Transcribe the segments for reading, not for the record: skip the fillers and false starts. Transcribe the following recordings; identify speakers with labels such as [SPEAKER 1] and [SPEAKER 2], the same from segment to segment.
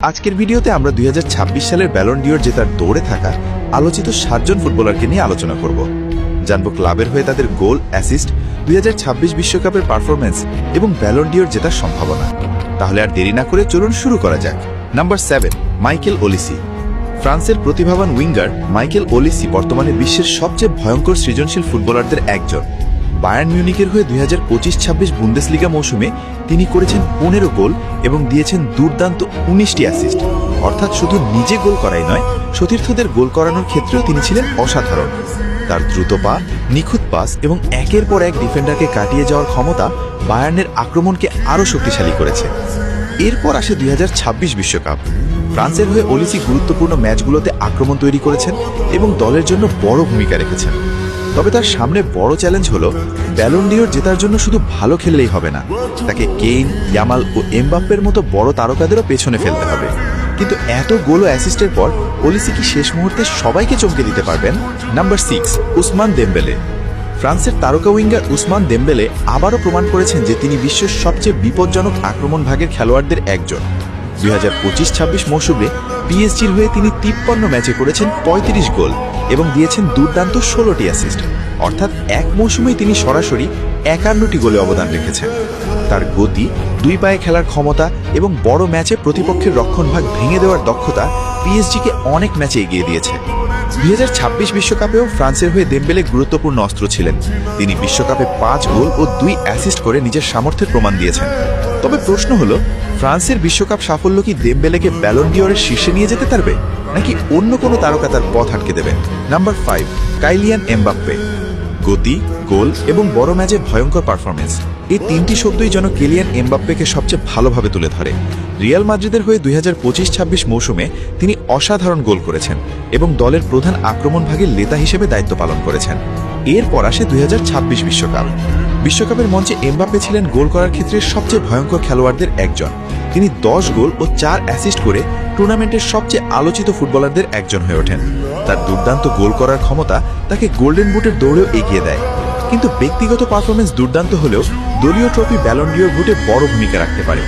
[SPEAKER 1] আজকের ভিডিওতে আমরা 2026 সালের ব্যালন ডিওর জেতার দৌড়ে থাকা আলোচিত 7 জন ফুটবলারকে নিয়ে আলোচনা করব। জানব ক্লাবের হয়ে তাদের গোল, অ্যাসিস্ট, 2026 বিশ্বকাপের পারফরম্যান্স এবং ব্যালন ডিওর জেতার সম্ভাবনা। তাহলে আর দেরি না করে চলুন শুরু করা যাক। Number 7, Michael Olise. ফ্রান্সের প্রতিভাবান উইঙ্গার মাইকেল ওলিসি বর্তমানে বিশ্বের সবচেয়ে ভয়ঙ্কর সৃজনশীল ফুটবলারদের একজন। বায়ার্ন মিউনিকের হয়ে 2025-26 বুন্দেসলিগা মৌসুমে তিনি করেছেন 15 গোল এবং দিয়েছেন দুর্দান্ত 19টি অ্যাসিস্ট। অর্থাৎ শুধু নিজে গোল করাই নয়, সতীর্থদের গোল করানোর ক্ষেত্রেও তিনি ছিলেন অসাধারণ। তার দ্রুত পা, নিখুঁত পাস এবং একের পর এক ডিফেন্ডারকে কাটিয়ে যাওয়ার ক্ষমতা বায়ার্নের আক্রমণকে আরও শক্তিশালী করেছে। এরপর আসে 2026 বিশ্বকাপ। ফ্রান্সের হয়ে ওলিসি গুরুত্বপূর্ণ ম্যাচগুলোতে আক্রমণ তৈরি করেছেন এবং দলের জন্য বড় ভূমিকা রেখেছেন। তবে তার সামনে বড় চ্যালেঞ্জ হলো ব্যালন ডিওর জেতার জন্য শুধু ভালো খেললেই হবে না, তাকে কেইন, ইয়ামাল ও এমবাপ্পের মতো বড় তারকাদেরও পেছনে ফেলতে হবে। কিন্তু এত গোল ও অ্যাসিস্টের পর ওলিসি কি শেষ মুহূর্তে সবাইকে চমকে দিতে পারবেন? Number 6, Ousmane Dembele. ফ্রান্সের তারকা উইঙ্গার উসমান দেমবেলে আবারও প্রমাণ করেছেন যে তিনি বিশ্বের সবচেয়ে বিপজ্জনক আক্রমণ ভাগের খেলোয়াড়দের একজন। 2025-26 মৌসুমে পিএসজির হয়ে তিনি 53 ম্যাচে করেছেন 35 গোল এবং দিয়েছেন দুর্দান্ত 16টি অ্যাসিস্ট। অর্থাৎ এক মৌসুমেই তিনি সরাসরি 51টি গোলে অবদান রেখেছেন। তার গতি, দুই পায়ে খেলার ক্ষমতা এবং বড় ম্যাচে প্রতিপক্ষের রক্ষণভাগ ভেঙে দেওয়ার দক্ষতা পিএসজিকে অনেক ম্যাচে এগিয়ে দিয়েছে। 2026 বিশ্বকাপেও ফ্রান্সের হয়ে দেমবেলে গুরুত্বপূর্ণ অস্ত্র ছিলেন। তিনি বিশ্বকাপে 5 গোল ও 2 অ্যাসিস্ট করে নিজের সামর্থ্যের প্রমাণ দিয়েছেন। তবে প্রশ্ন হলো, ফ্রান্সের বিশ্বকাপ সাফল্য কি দেমবেলেকে ব্যালন ডিওরের শীর্ষে নিয়ে যেতে পারবে, নাকি অন্য কোনো তারকা তার পথ আটকে দেবে? Number 5, Kylian Mbappe. গতি, গোল এবং বড় ম্যাচে ভয়ঙ্কর পারফরমেন্স, এই তিনটি শব্দই যেন কিলিয়ান এমবাপ্পেকে সবচেয়ে ভালোভাবে তুলে ধরে। রিয়াল মাদ্রিদের হয়ে 2025-26 মৌসুমে তিনি অসাধারণ গোল করেছেন এবং দলের প্রধান আক্রমণ ভাগের নেতা হিসেবে দায়িত্ব পালন করেছেন। এরপর আসে 2026 বিশ্বকাপ। বিশ্বকাপের মঞ্চে এমবাপ্পে ছিলেন গোল করার ক্ষেত্রে সবচেয়ে ভয়ঙ্কর খেলোয়াড়দের একজন। তিনি 10 গোল ও 4 অ্যাসিস্ট করে টুর্নামেন্টের সবচেয়ে আলোচিত ফুটবলারদের একজন হয়ে ওঠেন। তার দুর্দান্ত গোল করার ক্ষমতা তাকে গোল্ডেন বুটের দৌড়েও এগিয়ে দেয়। কিন্তু ব্যক্তিগত পারফরমেন্স দুর্দান্ত হলেও দলীয় ট্রফি ব্যালন ডিওর ভোটে বড় ভূমিকা রাখতে পারে।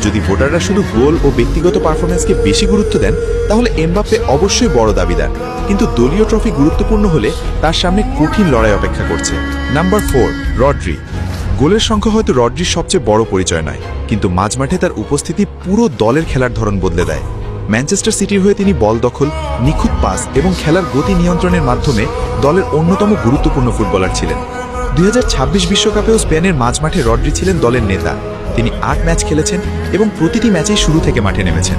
[SPEAKER 1] যদি ভোটাররা শুধু গোল ও ব্যক্তিগত পারফরমেন্সকে বেশি গুরুত্ব দেন, তাহলে এমবাপ্পে অবশ্যই বড় দাবিদার। কিন্তু দলীয় ট্রফি গুরুত্বপূর্ণ হলে তার সামনে কঠিন লড়াই অপেক্ষা করছে। Number 4, Rodri. গোলের সংখ্যা হয়তো রড্রির সবচেয়ে বড় পরিচয় নয়, কিন্তু মাঝমাঠে তার উপস্থিতি পুরো দলের খেলার ধরন বদলে দেয়। ম্যানচেস্টার সিটির হয়ে তিনি বল দখল, নিখুঁত পাস এবং খেলার গতি নিয়ন্ত্রণের মাধ্যমে দলের অন্যতম গুরুত্বপূর্ণ ফুটবলার ছিলেন। 2026 বিশ্বকাপেও স্পেনের মাঝমাঠে রড্রি ছিলেন দলের নেতা। তিনি 8 ম্যাচ খেলেছেন এবং প্রতিটি ম্যাচেই শুরু থেকে মাঠে নেমেছেন।